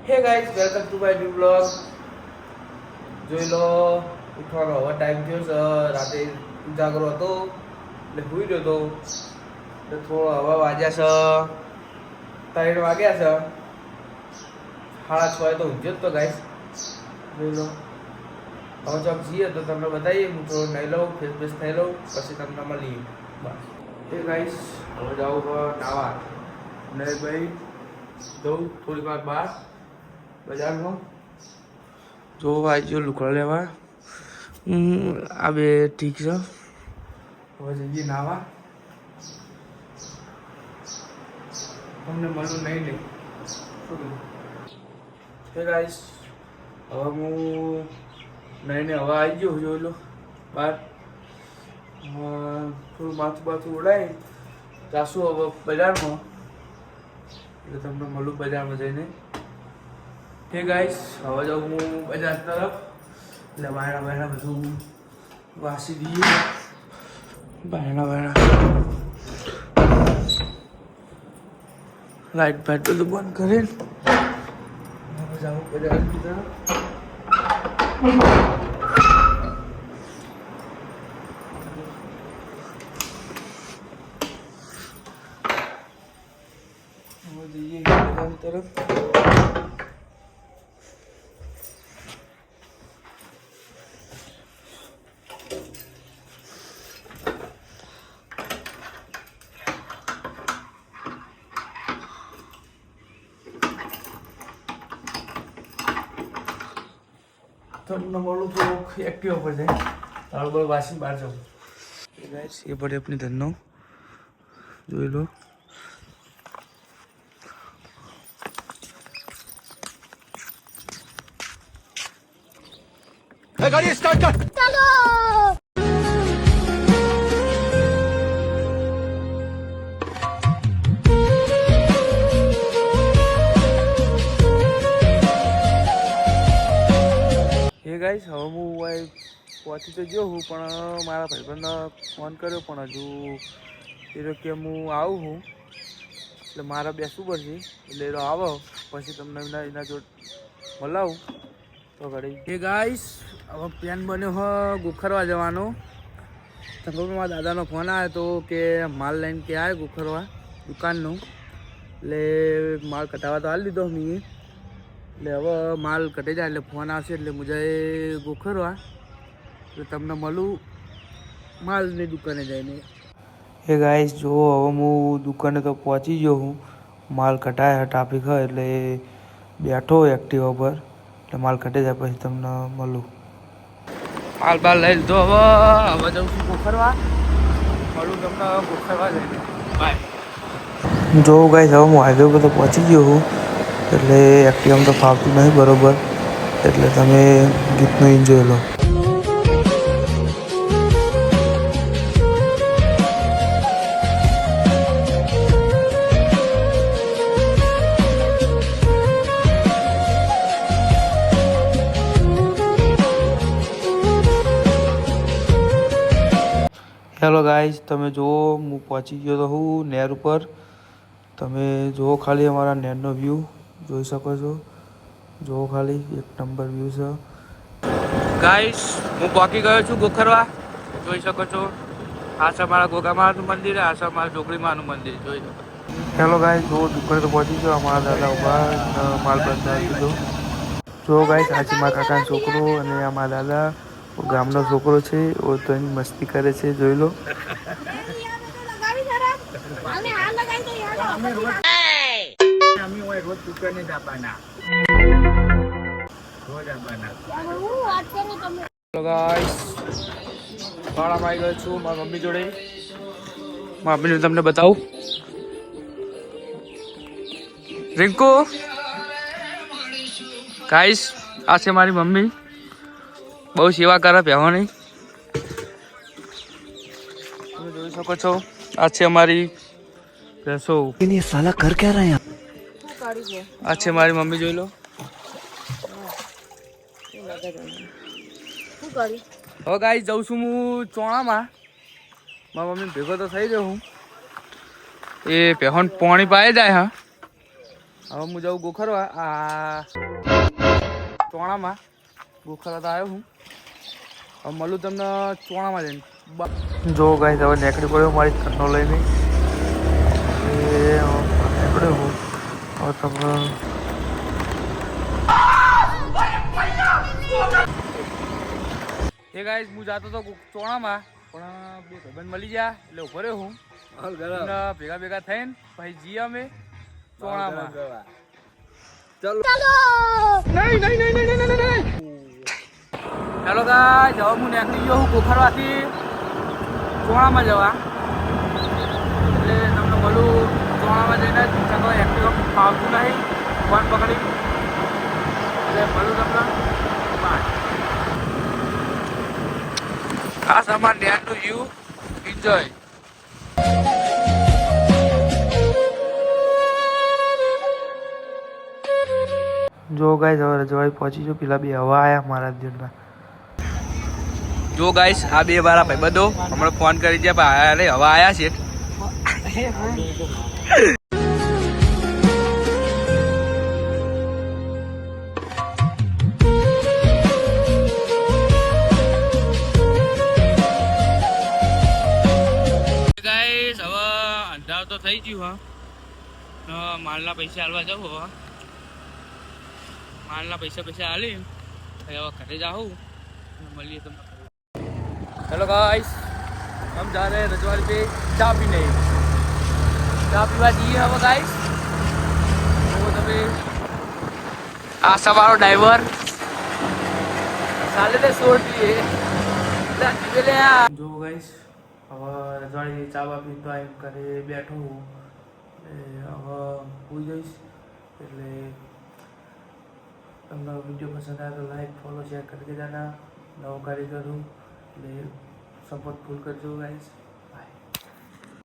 હે guys welcome to my new blog. જોઈ લો ઉઠવાનો હવે ટાઈમ થયો છે. રાતે ઉજાગરો હતો એટલે સૂઈ ગયો હતો એટલે થોડો હવે વાગ્યા છે 3 વાગ્યા છે. 6:30 તો ઊંઘ્યો જ તો ગાઈસ. જોઈ લો હવે ચોક જઈએ તો તમને બતાવીએ. હું થોડો નહીં લઉં ફેસ થઈ લઉં પછી તમને મળીએ. બસ એ ગાઈસ હવે જાઉં નાવા ને ભાઈ જવું થોડી વાર બહાર બજારમાં. જો આવી ગયો લુકડા લેવા. આ બે ઠીક છે. હવે જઈએ નાવા. તમને મળું નહીં નહીં ગાઈસ. હવે હું નહીં હવે આવી ગયો જોઈ લો બહાર. થોડું માથું ઉડાય જાશું હવે બજારમાં એટલે તમને મળું બજારમાં જઈને. હે ગાઈસ હવે જાઉં હું બજાર તરફ એટલે બાયણા બધું વાસી દઈએ. બાયણા લાઈટ બધું બંધ કરીને હવે જાઉં બજાર તરફ. જઈએ બજાર તરફ. તમને મળું થોડુંક એક્ટિવ પર જાય તારું બોલ વાસી બહાર જાઉં. ગાઈસ એ પડે આપણી ધનનો જોઈ લો. ગાડી સ્ટાર્ટ કર ચાલો. ગાઈસ હવે હું પહોંચી તો ગયો હું પણ મારા ભાઈબંધને ફોન કર્યો પણ હજુ એ કે હું આવું છું એટલે મારે બેસવું પડશે એટલે એ આવો પછી તમને એના જોડે મળાવું તો ઘડી. એ ગાઈસ હવે પ્લાન બન્યો હ ગોખરવા જવાનો. તંગો મારા દાદાનો ફોન આવ્યો તો કે માલ લઈને કે આવે ગોખરવા દુકાનનું એટલે માલ કટાવવા તો હાલ દીધો મેં. એટલે હવે માલ કટી જાય એટલે ફોન આવશે એટલે મુજે ગોખરવા એટલે તમને મળું માલની દુકાને જઈને. એ ગાઈસ જો હવે હું દુકાને તો પહોંચી ગયો હું. માલ કટાય ટ્રાફિક હોય એટલે બેઠો એક્ટિવા પર એટલે માલ કટી જાય પછી તમને મળું. માલ બાલ લઈ લીધો હવે જાઉં છું ગોખરવા. મળું તમને ગોખરવા જઈને. બાય. જો ગાઈસ હવે હું હાઈવે પર તો પહોંચી ગયો હું એટલે એક્ટિવા તો ફાવતું નહીં બરોબર એટલે તમે ગીતનો એન્જોય લો. હેલો ગાઈસ તમે જુઓ હું પહોંચી ગયો તો હું નહેર ઉપર. તમે જુઓ ખાલી અમારા નહેરનો વ્યૂ જોઈ શકો છો. જુઓ ખાલી એક નંબર વ્યૂ છે. ગાઈસ હું પહોંચી ગયો છું ગોખરવા જોઈ શકો છો. આ છે મારા ગોગામાનું મંદિર, આ છે મારા ઢોકળીમાનું મંદિર જોઈ શકો. હેલો ગાઈસ જો દુકાને તો પહોંચી ગયો. અમારા દાદા ઉભા માલ બંધાવી દીધો. જો ગાઈસ આ છે મારા કાકાનો છોકરો અને આ મારા દાદા ગામનો છોકરો છે. ઓ તો એની મસ્તી કરે છે જોઈ લો. ભાડામાં આવી ગયો છું મારી મમ્મી જોડે. મારી મમ્મીને તમને બતાવું. રિંકુ ગાઈસ આ છે મારી મમ્મી. બહુ સેવા કરે પહેવાની તમે જોઈ શકો છો. આ છે અમારી ભેંસો. સાલા કર ક્યાં રહ્યા. આ છે મારી મમ્મી જોઈ લો. હવે ગાઈસ જઉં છું હું ચોણામાં. મારા મમ્મી ભેગો તો થઈ ગયો હું. એ પહેણ પોણી પાઈ જાય હા હવે હું જાઉં ગોખરવા આ ચોણામાં. ગોખરવા તો આવ્યો હું. હવે મળું તમને ચોણામાં જઈને. જો ગાઈસ હવે નેકડી પડ્યો મારી ઘરનો લઈને. નીકળ્યો હું હવે તમે એ ગાઈસ હું જાતો તો ચોણામાં પણ બે ભાઈબંધ મળી ગયા એટલે ઉભો રહ્યો હું ભેગા ભેગા થઈને પછી જઈએ અમે ચોણામાં. ચાલો ગાઈસ હવે હું નીકળી ગયો હું ગોખરવાથી ચોણામાં જવા. એટલે તમને મળું ચોણામાં જઈને એક્ટિવા ફાવતું નહીં ફોન પકડી એટલે મળું તમને. ખાસ અમાર ડેનનું યુ એન્જોય. જો ગાઈસ હવે રજવાડી પહોંચી જો પેલા બે હવા આયા મારા દિલના. જો ગાઈસ આ બે મારા ભાઈબંધો હમણાં ફોન કરી ગયા ભાઈ હવા આયા છે. ગાઈસ હવે અંધાર તો થઈ ગયું હા. માલના પૈસા હાલવા જવું હવે. માલના પૈસા હાલી હવે ઘરે જાઉં મળીએ તમને. હેલો ગાઈસ हम जा रहे हैं रजवाड़ी पे चा पीने. चा पीवा જઈએ હવે ગાઈસ. તો તમે આ સવારો ડ્રાઈવર ચાલે તે છોડી લે. જો ગાઈસ હવે રજવાડી ચા પીતો આમ કરે બેઠો હું હવે ભૂલી જઈશ. એટલે તમને વિડીયો પસંદ આવે તો લાઈક ફોલો શેર કરી દેવાના. નવો કારીગર હું એટલે સપોર્ટ ફૂલ કરજો ગાઈસ.